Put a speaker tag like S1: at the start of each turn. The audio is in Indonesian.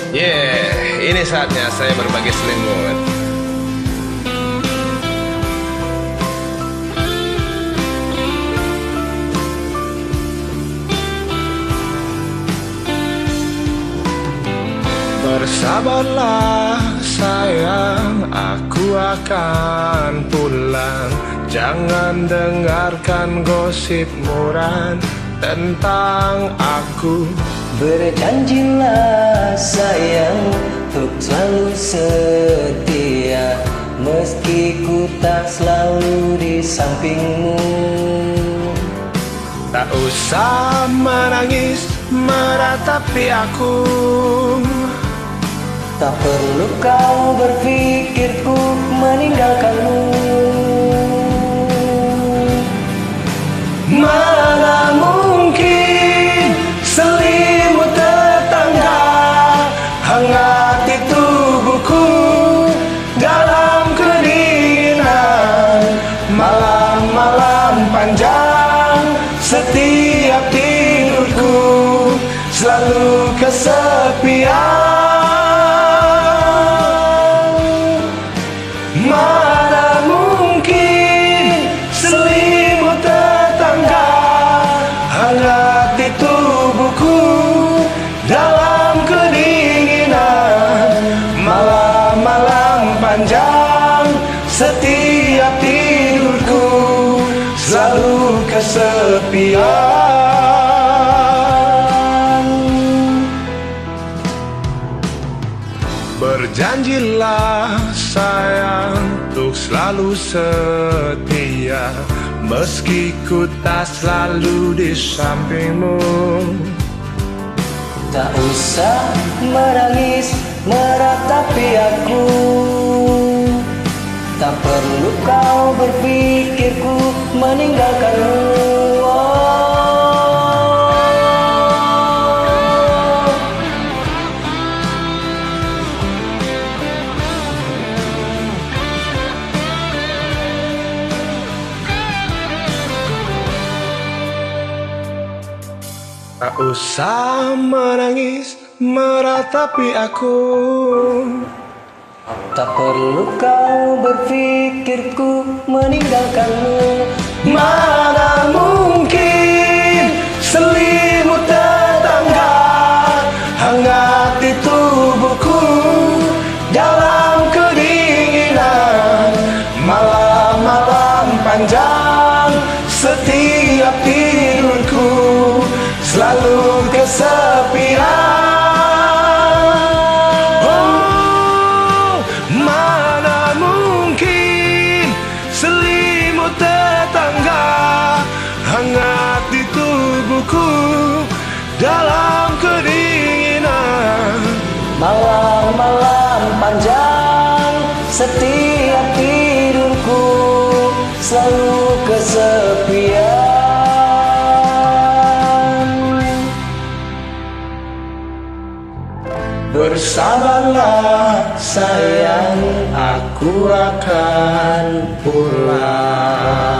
S1: Ini saatnya saya berbagi selimut. Bersabarlah sayang, aku akan pulang. Jangan dengarkan gosip murah tentang aku.
S2: Berjanjilah sayang, untuk selalu setia, meski ku tak selalu di sampingmu.
S1: Tak usah menangis meratapi aku.
S2: Tak perlu kau berpikir ku meninggalkanmu.
S1: Mana mungkin selimut tetangga hangati tubuhku dalam kedinginan malam-malam panjang. Setiap tidurku selalu kesepian. Mana mungkin selimut tetangga hangati tubuhku dalam kedinginan malam-malam panjang. Setiap tidurku selalu kesepian. Berjanjilah sayang, untuk selalu setia, meski ku tak selalu di sampingmu.
S2: Tak usah menangis meratapi aku. Tak perlu kau berpikir ku meninggalkanmu.
S1: Tak usah menangis meratapi aku.
S2: Tak perlu kau berpikirku meninggalkanmu.
S1: Mana mungkin selimut tetangga hangati tubuhku dalam kedinginan malam-malam panjang. Setiap tidurku selalu kesepian. Mana mungkin selimut tetangga hangat di tubuhku dalam kedinginan
S2: malam-malam panjang. Setiap tidurku selalu kesepian.
S1: Bersabarlah sayang, aku akan pulang.